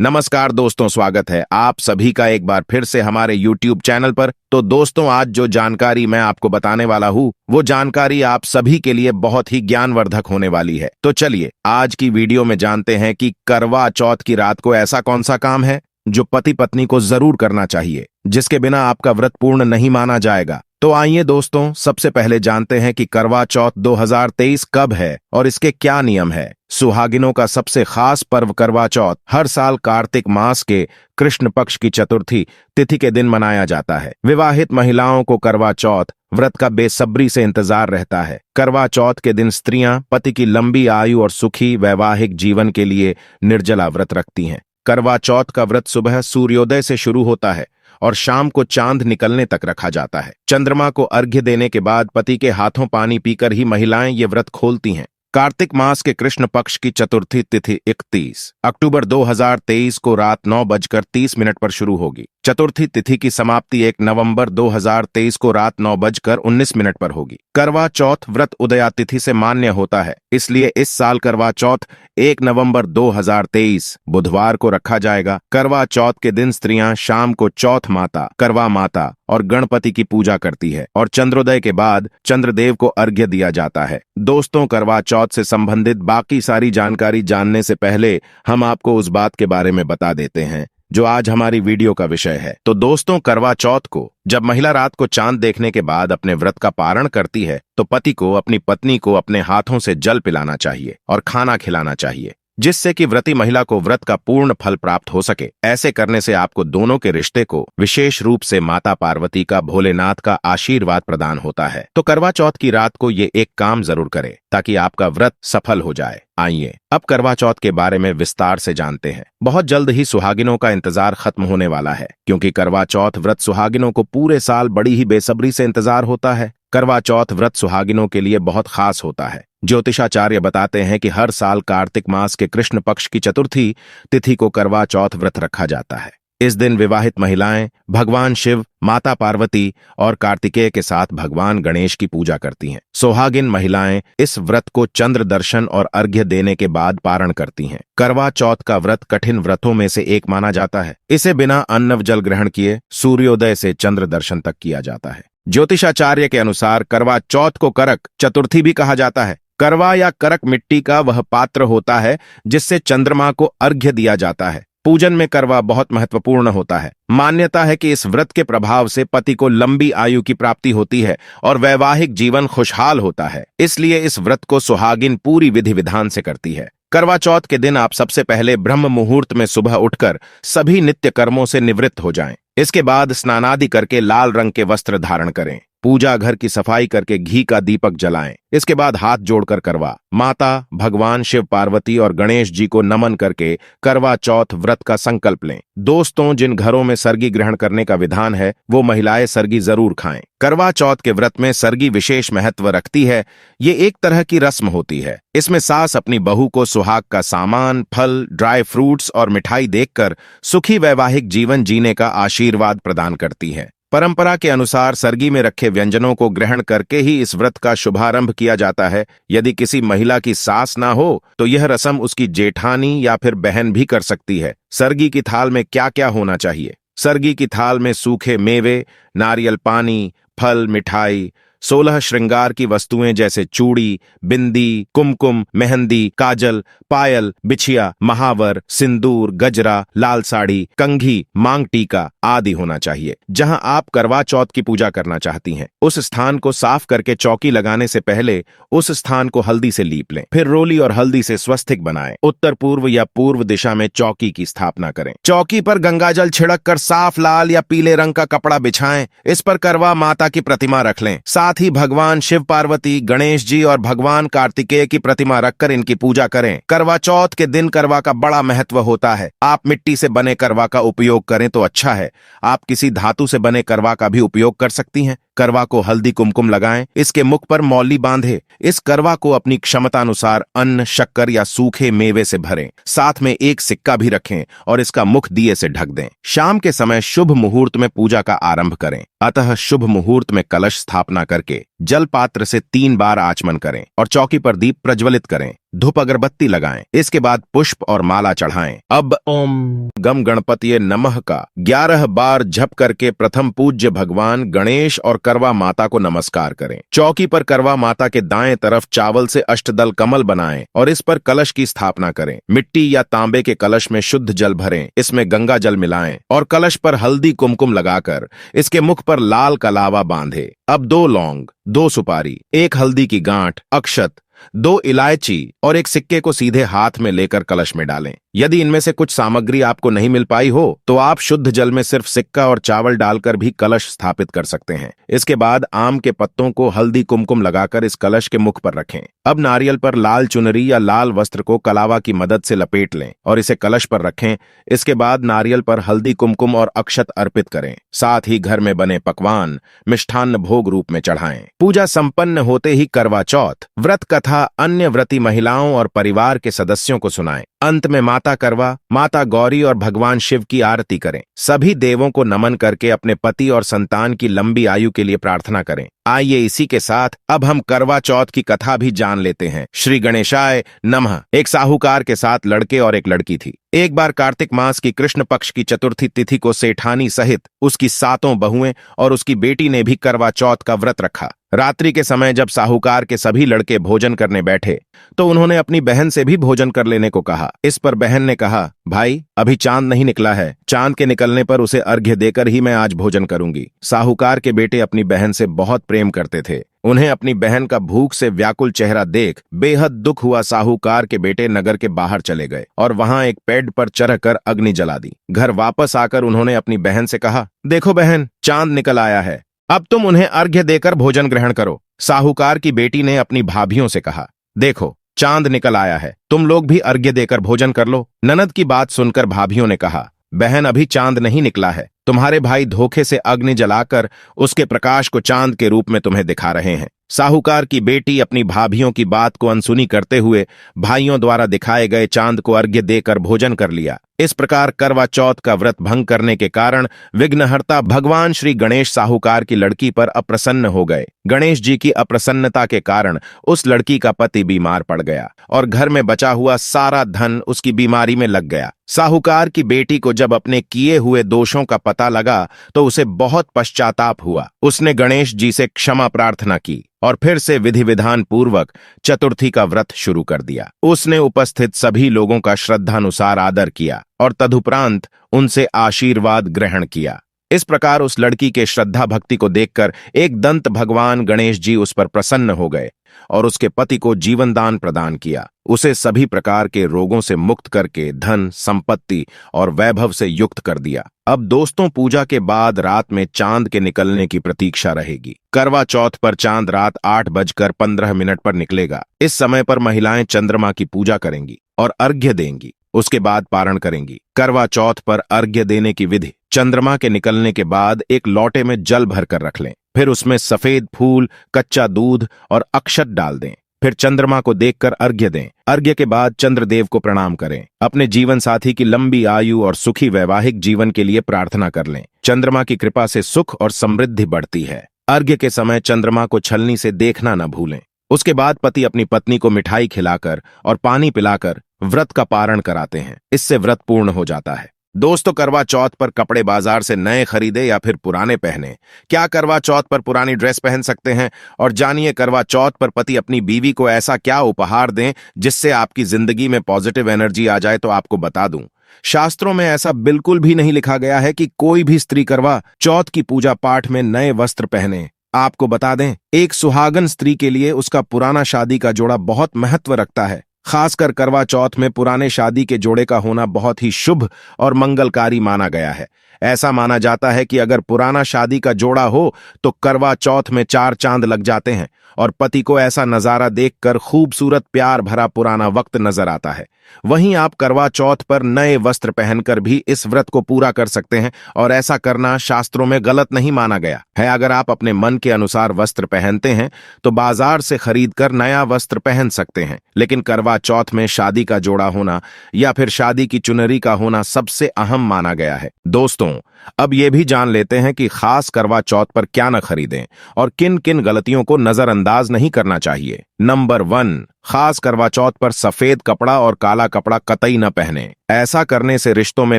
नमस्कार दोस्तों, स्वागत है आप सभी का एक बार फिर से हमारे YouTube चैनल पर। तो दोस्तों, आज जो जानकारी मैं आपको बताने वाला हूँ वो जानकारी आप सभी के लिए बहुत ही ज्ञानवर्धक होने वाली है। तो चलिए आज की वीडियो में जानते हैं कि करवा चौथ की रात को ऐसा कौन सा काम है जो पति पत्नी को जरूर करना चाहिए, जिसके बिना आपका व्रत पूर्ण नहीं माना जाएगा। तो आइए दोस्तों, सबसे पहले जानते हैं कि करवा चौथ 2023 कब है और इसके क्या नियम है। सुहागिनों का सबसे खास पर्व करवा चौथ हर साल कार्तिक मास के कृष्ण पक्ष की चतुर्थी तिथि के दिन मनाया जाता है। विवाहित महिलाओं को करवा चौथ व्रत का बेसब्री से इंतजार रहता है। करवा चौथ के दिन स्त्रियां पति की लंबी आयु और सुखी वैवाहिक जीवन के लिए निर्जला व्रत रखती हैं। करवा चौथ का व्रत सुबह सूर्योदय से शुरू होता है और शाम को चांद निकलने तक रखा जाता है। चंद्रमा को अर्घ्य देने के बाद पति के हाथों पानी पीकर ही महिलाएं ये व्रत खोलती हैं। कार्तिक मास के कृष्ण पक्ष की चतुर्थी तिथि 31 अक्टूबर 2023 को रात 9:30 पर शुरू होगी। चतुर्थी तिथि की समाप्ति 1 नवंबर 2023 को रात 9:19 पर होगी। करवा चौथ व्रत उदया तिथि से मान्य होता है, इसलिए इस साल करवा चौथ 1 नवंबर 2023 बुधवार को रखा जाएगा। करवा चौथ के दिन स्त्रियां शाम को चौथ माता, करवा माता और गणपति की पूजा करती है और चंद्रोदय के बाद चंद्रदेव को अर्घ्य दिया जाता है। दोस्तों, करवा चौथ से संबंधित बाकी सारी जानकारी जानने से पहले हम आपको उस बात के बारे में बता देते हैं जो आज हमारी वीडियो का विषय है। तो दोस्तों, करवा चौथ को जब महिला रात को चांद देखने के बाद अपने व्रत का पारण करती है तो पति को अपनी पत्नी को अपने हाथों से जल पिलाना चाहिए और खाना खिलाना चाहिए, जिससे कि व्रती महिला को व्रत का पूर्ण फल प्राप्त हो सके। ऐसे करने से आपको दोनों के रिश्ते को विशेष रूप से माता पार्वती का, भोलेनाथ का आशीर्वाद प्रदान होता है। तो करवा चौथ की रात को ये एक काम जरूर करें ताकि आपका व्रत सफल हो जाए। आइए अब करवा चौथ के बारे में विस्तार से जानते हैं। बहुत जल्द ही सुहागिनों का इंतजार खत्म होने वाला है, क्योंकि करवा चौथ व्रत सुहागिनों को पूरे साल बड़ी ही बेसब्री से इंतजार होता है। करवा चौथ व्रत सुहागिनों के लिए बहुत खास होता है। ज्योतिषाचार्य बताते हैं कि हर साल कार्तिक मास के कृष्ण पक्ष की चतुर्थी तिथि को करवा चौथ व्रत रखा जाता है। इस दिन विवाहित महिलाएं भगवान शिव, माता पार्वती और कार्तिकेय के साथ भगवान गणेश की पूजा करती हैं। सुहागिन महिलाएं इस व्रत को चंद्र दर्शन और अर्घ्य देने के बाद पारण करती हैं। करवा चौथ का व्रत कठिन व्रतों में से एक माना जाता है। इसे बिना अन्न व जल ग्रहण किए सूर्योदय से चंद्र दर्शन तक किया जाता है। ज्योतिषाचार्य के अनुसार करवा चौथ को करक चतुर्थी भी कहा जाता है। करवा या करक मिट्टी का वह पात्र होता है जिससे चंद्रमा को अर्घ्य दिया जाता है। पूजन में करवा बहुत महत्वपूर्ण होता है। मान्यता है कि इस व्रत के प्रभाव से पति को लंबी आयु की प्राप्ति होती है और वैवाहिक जीवन खुशहाल होता है। इसलिए इस व्रत को सुहागिन पूरी विधि विधान से करती है। करवा चौथ के दिन आप सबसे पहले ब्रह्म मुहूर्त में सुबह उठकर सभी नित्य कर्मों से निवृत्त हो जाएं। इसके बाद स्नानादि करके लाल रंग के वस्त्र धारण करें। पूजा घर की सफाई करके घी का दीपक जलाएं। इसके बाद हाथ जोड़कर करवा माता, भगवान शिव, पार्वती और गणेश जी को नमन करके करवा चौथ व्रत का संकल्प लें। दोस्तों, जिन घरों में सरगी ग्रहण करने का विधान है वो महिलाएं सरगी जरूर खाएं। करवा चौथ के व्रत में सरगी विशेष महत्व रखती है। ये एक तरह की रस्म होती है। इसमें सास अपनी बहू को सुहाग का सामान, फल, ड्राई फ्रूट्स और मिठाई देकर सुखी वैवाहिक जीवन जीने का आशीर्वाद प्रदान करती है। परंपरा के अनुसार सरगी में रखे व्यंजनों को ग्रहण करके ही इस व्रत का शुभारंभ किया जाता है। यदि किसी महिला की सास ना हो तो यह रस्म उसकी जेठानी या फिर बहन भी कर सकती है। सरगी की थाल में क्या क्या होना चाहिए? सरगी की थाल में सूखे मेवे, नारियल पानी, फल, मिठाई, 16 श्रृंगार की वस्तुएं जैसे चूड़ी, बिंदी, कुमकुम, मेहंदी, काजल, पायल, बिछिया, महावर, सिंदूर, गजरा, लाल साड़ी, कंघी, मांग टीका आदि होना चाहिए। जहां आप करवा चौथ की पूजा करना चाहती हैं, उस स्थान को साफ करके चौकी लगाने से पहले उस स्थान को हल्दी से लीप लें। फिर रोली और हल्दी से स्वस्तिक बनाएं। उत्तर पूर्व या पूर्व दिशा में चौकी की स्थापना करें। चौकी पर गंगाजल छिड़क कर साफ लाल या पीले रंग का कपड़ा बिछाएं। इस पर करवा माता की प्रतिमा रख लें। साथ ही भगवान शिव, पार्वती, गणेश जी और भगवान कार्तिकेय की प्रतिमा रखकर इनकी पूजा करें। करवा चौथ के दिन करवा का बड़ा महत्व होता है। आप मिट्टी से बने करवा का उपयोग करें तो अच्छा है। आप किसी धातु से बने करवा का भी उपयोग कर सकती हैं। करवा को हल्दी कुमकुम लगाएं। इसके मुख पर मौली बांधे। इस करवा को अपनी क्षमतानुसार अन्न, शक्कर या सूखे मेवे से भरें। साथ में एक सिक्का भी रखें और इसका मुख दिए से ढक दें। शाम के समय शुभ मुहूर्त में पूजा का आरंभ करें। अतः शुभ मुहूर्त में कलश स्थापना करके जल पात्र से 3 बार आचमन करें और चौकी पर दीप प्रज्वलित करें। धूप अगरबत्ती लगाएं। इसके बाद पुष्प और माला चढ़ाएं। अब ओम गम गणपतिये नमः का 11 बार जप करके प्रथम पूज्य भगवान गणेश और करवा माता को नमस्कार करें। चौकी पर करवा माता के दाएं तरफ चावल से अष्टदल कमल बनाएं और इस पर कलश की स्थापना करें। मिट्टी या तांबे के कलश में शुद्ध जल भरें, इसमें गंगा जल मिलाएं और कलश पर हल्दी कुमकुम लगाकर इसके मुख पर लाल कलावा बांधे। अब 2 लौंग, 2 सुपारी, 1 हल्दी की गांठ, अक्षत, 2 इलायची और 1 सिक्के को सीधे हाथ में लेकर कलश में डालें। यदि इनमें से कुछ सामग्री आपको नहीं मिल पाई हो तो आप शुद्ध जल में सिर्फ सिक्का और चावल डालकर भी कलश स्थापित कर सकते हैं। इसके बाद आम के पत्तों को हल्दी कुमकुम लगाकर इस कलश के मुख पर रखें। अब नारियल पर लाल चुनरी या लाल वस्त्र को कलावा की मदद से लपेट लें और इसे कलश पर रखें। इसके बाद नारियल पर हल्दी कुमकुम और अक्षत अर्पित करें। साथ ही घर में बने पकवान मिष्ठान्न भोग रूप में चढ़ाएं। पूजा संपन्न होते ही करवा चौथ व्रत कथा अन्य व्रती महिलाओं और परिवार के सदस्यों को सुनाएं। अंत में माता करवा, माता गौरी और भगवान शिव की आरती करें। सभी देवों को नमन करके अपने पति और संतान की लंबी आयु के लिए प्रार्थना करें। आइए इसी के साथ अब हम करवा चौथ की कथा भी जान लेते हैं। श्री गणेशाय नमः। एक साहूकार के 7 लड़के और 1 लड़की थी। एक बार कार्तिक मास की कृष्ण पक्ष की चतुर्थी तिथि को सेठानी सहित उसकी 7 बहुएं और उसकी बेटी ने भी करवा चौथ का व्रत रखा। रात्रि के समय जब साहूकार के सभी लड़के भोजन करने बैठे तो उन्होंने अपनी बहन से भी भोजन कर लेने को कहा। इस पर बहन ने कहा, भाई अभी चांद नहीं निकला है, चांद के निकलने पर उसे अर्घ्य देकर ही मैं आज भोजन करूंगी। साहूकार के बेटे अपनी बहन से बहुत प्रेम करते थे। उन्हें अपनी बहन का भूख से व्याकुल चेहरा देख बेहद दुख हुआ। साहूकार के बेटे नगर के बाहर चले गए और वहां एक पेड़ पर चढ़कर अग्नि जला दी। घर वापस आकर उन्होंने अपनी बहन से कहा, देखो बहन, चांद निकल आया है, अब तुम उन्हें अर्घ्य देकर भोजन ग्रहण करो। साहूकार की बेटी ने अपनी भाभियों से कहा, देखो चांद निकल आया है, तुम लोग भी अर्घ्य देकर भोजन कर लो। ननद की बात सुनकर भाभियों ने कहा, बहन अभी चांद नहीं निकला है, तुम्हारे भाई धोखे से अग्नि जलाकर उसके प्रकाश को चांद के रूप में तुम्हें दिखा रहे हैं। साहूकार की बेटी अपनी भाभियों की बात को अनसुनी करते हुए भाइयों द्वारा दिखाए गए चांद को अर्घ्य देकर भोजन कर लिया। इस प्रकार करवा चौथ का व्रत भंग करने के कारण विघ्नहर्ता भगवान श्री गणेश साहूकार की लड़की पर अप्रसन्न हो गए। गणेश जी की अप्रसन्नता के कारण उस लड़की का पति बीमार पड़ गया और घर में बचा हुआ सारा धन उसकी बीमारी में लग गया। साहूकार की बेटी को जब अपने किए हुए दोषों का पता लगा तो उसे बहुत पश्चाताप हुआ। उसने गणेश जी से क्षमा प्रार्थना की और फिर से विधि विधान पूर्वक चतुर्थी का व्रत शुरू कर दिया। उसने उपस्थित सभी लोगों का श्रद्धानुसार आदर किया और तदुपरांत उनसे आशीर्वाद ग्रहण किया। इस प्रकार उस लड़की के श्रद्धा भक्ति को देखकर एक दंत भगवान गणेश जी उस पर प्रसन्न हो गए और उसके पति को जीवन दान प्रदान किया। उसे सभी प्रकार के रोगों से मुक्त करके धन, संपत्ति और वैभव से युक्त कर दिया। अब दोस्तों, पूजा के बाद रात में चांद के निकलने की प्रतीक्षा रहेगी। करवा चौथ पर चांद रात 8:15 पर निकलेगा। इस समय पर महिलाएं चंद्रमा की पूजा करेंगी और अर्घ्य देंगी। उसके बाद पारण करेंगी। करवा चौथ पर अर्घ्य देने की विधि, चंद्रमा के निकलने के बाद एक लोटे में जल भरकर रख लें, फिर उसमें सफेद फूल, कच्चा दूध और अक्षत डाल दें। फिर चंद्रमा को देखकर अर्घ्य दें। अर्घ्य के बाद चंद्रदेव को प्रणाम करें। अपने जीवन साथी की लंबी आयु और सुखी वैवाहिक जीवन के लिए प्रार्थना कर लें। चंद्रमा की कृपा से सुख और समृद्धि बढ़ती है। अर्घ्य के समय चंद्रमा को छलनी से देखना न भूलें। उसके बाद पति अपनी पत्नी को मिठाई खिलाकर और पानी पिलाकर व्रत का पारण कराते हैं। इससे व्रत पूर्ण हो जाता है। दोस्तों, करवा चौथ पर कपड़े बाजार से नए खरीदे या फिर पुराने पहने। क्या करवा चौथ पर पुरानी ड्रेस पहन सकते हैं? और जानिए करवा चौथ पर पति अपनी बीवी को ऐसा क्या उपहार दें जिससे आपकी जिंदगी में पॉजिटिव एनर्जी आ जाए। तो आपको बता दूं, शास्त्रों में ऐसा बिल्कुल भी नहीं लिखा गया है कि कोई भी स्त्री करवा चौथ की पूजा पाठ में नए वस्त्र पहने। आपको बता दें, एक सुहागन स्त्री के लिए उसका पुराना शादी का जोड़ा बहुत महत्व रखता है। खासकर करवा चौथ में पुराने शादी के जोड़े का होना बहुत ही शुभ और मंगलकारी माना गया है। ऐसा माना जाता है कि अगर पुराना शादी का जोड़ा हो तो करवा चौथ में 4 चांद लग जाते हैं और पति को ऐसा नजारा देखकर खूबसूरत प्यार भरा पुराना वक्त नजर आता है। वहीं आप करवा चौथ पर नए वस्त्र पहनकर भी इस व्रत को पूरा कर सकते हैं और ऐसा करना शास्त्रों में गलत नहीं माना गया है। अगर आप अपने मन के अनुसार वस्त्र पहनते हैं तो बाजार से खरीदकर नया वस्त्र पहन सकते हैं, लेकिन करवा करवा चौथ में शादी का जोड़ा होना या फिर शादी की चुनरी का होना सबसे अहम माना गया है। दोस्तों, अब ये भी जान लेते हैं कि खास करवा चौथ पर क्या न खरीदें और किन किन गलतियों को नजरअंदाज नहीं करना चाहिए। नंबर 1, खास करवा चौथ पर सफेद कपड़ा और काला कपड़ा कतई न पहने। ऐसा करने से रिश्तों में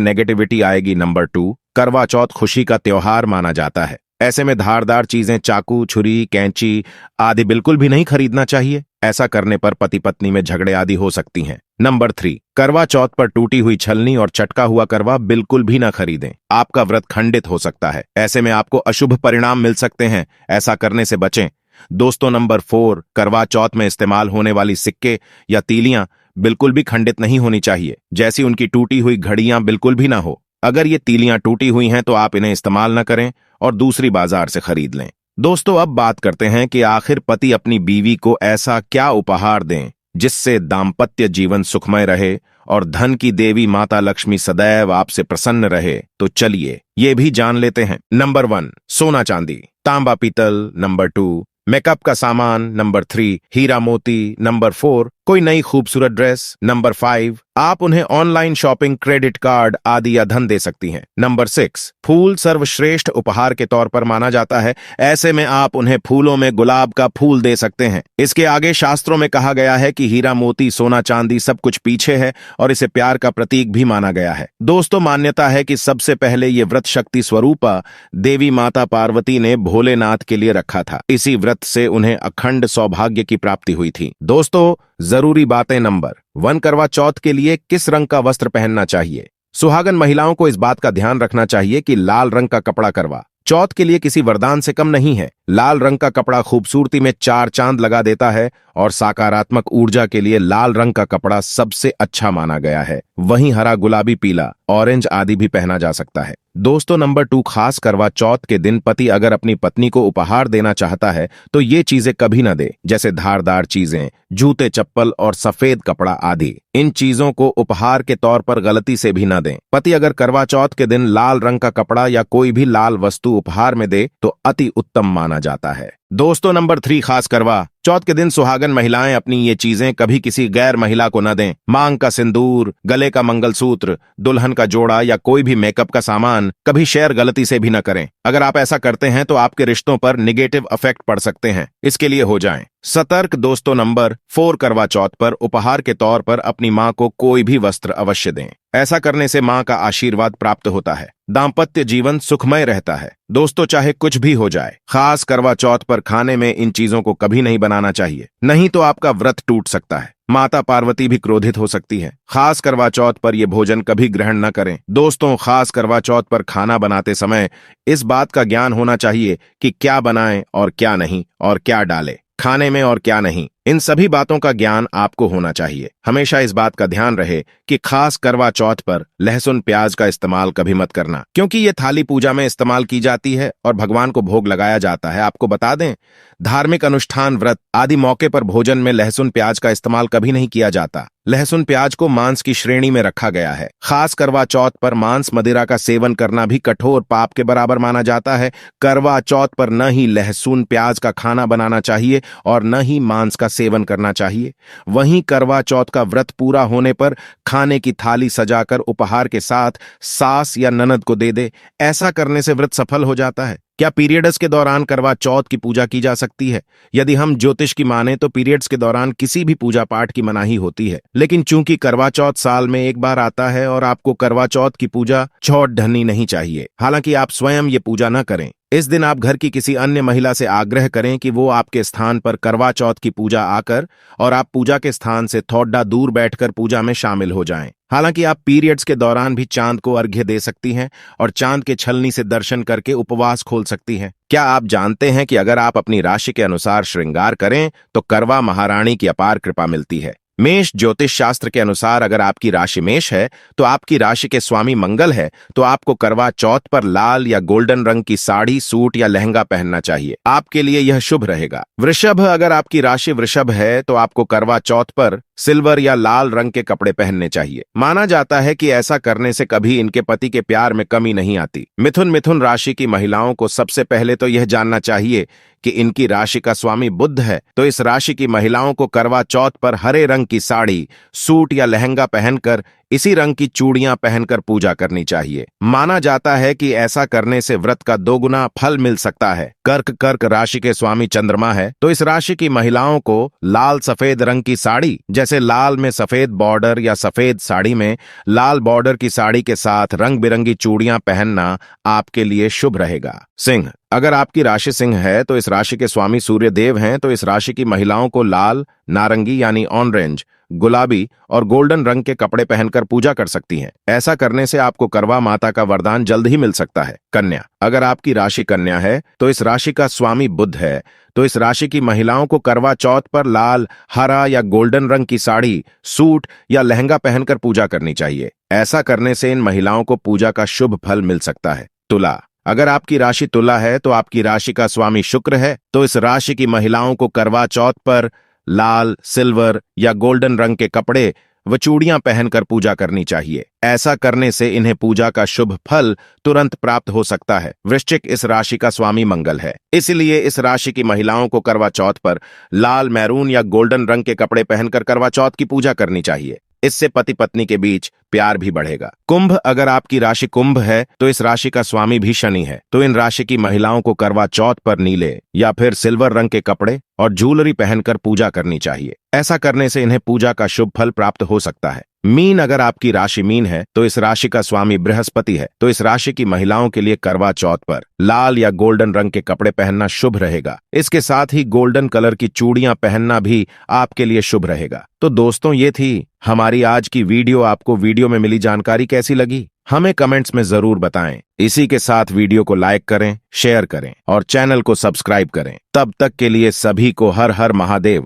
नेगेटिविटी आएगी। नंबर 2, करवा चौथ खुशी का त्योहार माना जाता है। ऐसे में धारदार चीजें, चाकू, छुरी, कैंची आदि बिल्कुल भी नहीं खरीदना चाहिए। ऐसा करने पर पति पत्नी में झगड़े आदि हो सकती हैं। नंबर 3, करवा चौथ पर टूटी हुई छलनी और चटका हुआ करवा बिल्कुल भी ना खरीदें। आपका व्रत खंडित हो सकता है। ऐसे में आपको अशुभ परिणाम मिल सकते हैं। ऐसा करने से बचें। दोस्तों, नंबर 4, करवा चौथ में इस्तेमाल होने वाली सिक्के या तीलियां बिल्कुल भी खंडित नहीं होनी चाहिए। जैसी उनकी टूटी हुई घड़ियां बिल्कुल भी ना हो। अगर ये तीलियां टूटी हुई हैं तो आप इन्हें इस्तेमाल न करें और दूसरी बाजार से खरीद लें। दोस्तों, अब बात करते हैं कि आखिर पति अपनी बीवी को ऐसा क्या उपहार दें जिससे दाम्पत्य जीवन सुखमय रहे और धन की देवी माता लक्ष्मी सदैव आपसे प्रसन्न रहे। तो चलिए ये भी जान लेते हैं। नंबर 1, सोना चांदी, तांबा पीतल। नंबर 2, मेकअप का सामान। नंबर 3, हीरा मोती। नंबर 4, कोई नई खूबसूरत ड्रेस। नंबर 5, आप उन्हें ऑनलाइन शॉपिंग, क्रेडिट कार्ड आदि या धन दे सकती हैं। नंबर 6, फूल सर्वश्रेष्ठ उपहार के तौर पर माना जाता है। ऐसे में आप उन्हें फूलों में गुलाब का फूल दे सकते हैं। इसके आगे शास्त्रों में कहा गया है कि हीरा मोती, सोना चांदी सब कुछ पीछे है और इसे प्यार का प्रतीक भी माना गया है। दोस्तों, मान्यता है कि सबसे पहले ये व्रत शक्ति स्वरूपा देवी माता पार्वती ने भोलेनाथ के लिए रखा था। इसी व्रत से उन्हें अखंड सौभाग्य की प्राप्ति हुई थी। दोस्तों, जरूरी बातें। नंबर 1, करवा चौथ के लिए किस रंग का वस्त्र पहनना चाहिए। सुहागन महिलाओं को इस बात का ध्यान रखना चाहिए कि लाल रंग का कपड़ा करवा चौथ के लिए किसी वरदान से कम नहीं है। लाल रंग का कपड़ा खूबसूरती में 4 चांद लगा देता है और सकारात्मक ऊर्जा के लिए लाल रंग का कपड़ा सबसे अच्छा माना गया है। वहीं हरा, गुलाबी, पीला, ऑरेंज आदि भी पहना जा सकता है। दोस्तों, नंबर 2, खास करवा चौथ के दिन पति अगर अपनी पत्नी को उपहार देना चाहता है तो ये चीजें कभी न दे, जैसे धारदार चीजें, जूते, चप्पल और सफेद कपड़ा आदि। इन चीजों को उपहार के तौर पर गलती से भी न दें। पति अगर करवा चौथ के दिन लाल रंग का कपड़ा या कोई भी लाल वस्तु उपहार में दे तो अति उत्तम माना जाता है। दोस्तों, नंबर 3, खास करवा चौथ के दिन सुहागन महिलाएं अपनी ये चीजें कभी किसी गैर महिला को न दें। मांग का सिंदूर, गले का मंगलसूत्र, दुल्हन का जोड़ा या कोई भी मेकअप का सामान कभी शेयर गलती से भी न करें। अगर आप ऐसा करते हैं तो आपके रिश्तों पर निगेटिव इफेक्ट पड़ सकते हैं। इसके लिए हो जाएं सतर्क। दोस्तों, नंबर 4, करवा चौथ पर उपहार के तौर पर अपनी मां को कोई भी वस्त्र अवश्य दें। ऐसा करने से मां का आशीर्वाद प्राप्त होता है। दाम्पत्य जीवन सुखमय रहता है। दोस्तों, चाहे कुछ भी हो जाए, खास करवा चौथ पर खाने में इन चीजों को कभी नहीं बनाना चाहिए, नहीं तो आपका व्रत टूट सकता है। माता पार्वती भी क्रोधित हो सकती है। खास करवा चौथ पर यह भोजन कभी ग्रहण न करें। दोस्तों, खास करवा चौथ पर खाना बनाते समय इस बात का ज्ञान होना चाहिए कि क्या बनाएं और क्या नहीं, और क्या डालें खाने में और क्या नहीं। इन सभी बातों का ज्ञान आपको होना चाहिए। हमेशा इस बात का ध्यान रहे कि खास करवा चौथ पर लहसुन प्याज का इस्तेमाल कभी मत करना, क्योंकि ये थाली पूजा में इस्तेमाल की जाती है और भगवान को भोग लगाया जाता है। आपको बता दें, धार्मिक अनुष्ठान, व्रत आदि मौके पर भोजन में लहसुन प्याज का इस्तेमाल कभी नहीं किया जाता। लहसुन प्याज को मांस की श्रेणी में रखा गया है। खास करवा चौथ पर मांस मदिरा का सेवन करना भी कठोर पाप के बराबर माना जाता है। करवा चौथ पर न ही लहसुन प्याज का खाना बनाना चाहिए और न ही मांस का सेवन करना चाहिए। वहीं करवा चौथ का व्रत पूरा होने पर खाने की थाली सजाकर उपहार के साथ सास या ननद को दे दे। ऐसा करने से व्रत सफल हो जाता है। क्या पीरियड्स के दौरान करवा चौथ की पूजा की जा सकती है? यदि हम ज्योतिष की माने तो पीरियड्स के दौरान किसी भी पूजा पाठ की मनाही होती है, लेकिन चूंकि करवा चौथ साल में एक बार आता है और आपको करवा चौथ की पूजा छौट ढहनी नहीं चाहिए। हालांकि आप स्वयं ये पूजा न करें। इस दिन आप घर की किसी अन्य महिला से आग्रह करें कि वो आपके स्थान पर करवा चौथ की पूजा आकर और आप पूजा के स्थान से थोड़ा दूर बैठकर पूजा में शामिल हो जाएं। हालांकि आप पीरियड्स के दौरान भी चांद को अर्घ्य दे सकती हैं और चांद के छलनी से दर्शन करके उपवास खोल सकती हैं। क्या आप जानते हैं कि अगर आप अपनी राशि के अनुसार श्रृंगार करें तो करवा महारानी की अपार कृपा मिलती है। मेष ज्योतिष शास्त्र के अनुसार अगर आपकी राशि मेष है तो आपकी राशि के स्वामी मंगल है, तो आपको करवा चौथ पर लाल या गोल्डन रंग की साड़ी, सूट या लहंगा पहनना चाहिए। आपके लिए यह शुभ रहेगा। वृषभ, अगर आपकी राशि वृषभ है तो आपको करवा चौथ पर सिल्वर या लाल रंग के कपड़े पहनने चाहिए। माना जाता है कि ऐसा करने से कभी इनके पति के प्यार में कमी नहीं आती। मिथुन राशि की महिलाओं को सबसे पहले तो यह जानना चाहिए कि इनकी राशि का स्वामी बुध है, तो इस राशि की महिलाओं को करवा चौथ पर हरे रंग की साड़ी, सूट या लहंगा पहनकर इसी रंग की चूड़ियां पहनकर पूजा करनी चाहिए। माना जाता है कि ऐसा करने से व्रत का दोगुना फल मिल सकता है। कर्क राशि के स्वामी चंद्रमा है, तो इस राशि की महिलाओं को लाल सफेद रंग की साड़ी, जैसे लाल में सफेद बॉर्डर या सफेद साड़ी में लाल बॉर्डर की साड़ी के साथ रंग बिरंगी चूड़ियां पहनना आपके लिए शुभ रहेगा। सिंह, अगर आपकी राशि सिंह है तो इस राशि के स्वामी सूर्य देव हैं, तो इस राशि की महिलाओं को लाल, नारंगी यानी ऑरेंज, गुलाबी और गोल्डन रंग के कपड़े पहनकर पूजा कर सकती हैं। ऐसा करने से आपको करवा माता का वरदान जल्द ही मिल सकता है। कन्या, अगर आपकी राशि कन्या है तो इस राशि का स्वामी बुध है, तो इस राशि की महिलाओं को करवा चौथ पर लाल, हरा या गोल्डन रंग की साड़ी, सूट या लहंगा पहनकर पूजा करनी चाहिए। ऐसा करने से इन महिलाओं को पूजा का शुभ फल मिल सकता है। तुला, अगर आपकी राशि तुला है तो आपकी राशि का स्वामी शुक्र है, तो इस राशि की महिलाओं को करवा चौथ पर लाल, सिल्वर या गोल्डन रंग के कपड़े व चूड़ियां पहनकर पूजा करनी चाहिए। ऐसा करने से इन्हें पूजा का शुभ फल तुरंत प्राप्त हो सकता है। वृश्चिक, इस राशि का स्वामी मंगल है, इसलिए इस राशि की महिलाओं को करवा चौथ पर लाल, मैरून या गोल्डन रंग के कपड़े पहनकर करवा चौथ की पूजा करनी चाहिए। इससे पति पत्नी के बीच प्यार भी बढ़ेगा। कुंभ, अगर आपकी राशि कुंभ है तो इस राशि का स्वामी भी शनि है, तो इन राशि की महिलाओं को करवा चौथ पर नीले या फिर सिल्वर रंग के कपड़े और ज्वेलरी पहनकर पूजा करनी चाहिए। ऐसा करने से इन्हें पूजा का शुभ फल प्राप्त हो सकता है। मीन, अगर आपकी राशि मीन है तो इस राशि का स्वामी बृहस्पति है, तो इस राशि की महिलाओं के लिए करवा चौथ पर लाल या गोल्डन रंग के कपड़े पहनना शुभ रहेगा। इसके साथ ही गोल्डन कलर की चूड़ियां पहनना भी आपके लिए शुभ रहेगा। तो दोस्तों, ये थी हमारी आज की वीडियो। आपको वीडियो में मिली जानकारी कैसी लगी हमें कमेंट्स में जरूर बताएं। इसी के साथ वीडियो को लाइक करें, शेयर करें और चैनल को सब्सक्राइब करें। तब तक के लिए सभी को हर हर महादेव।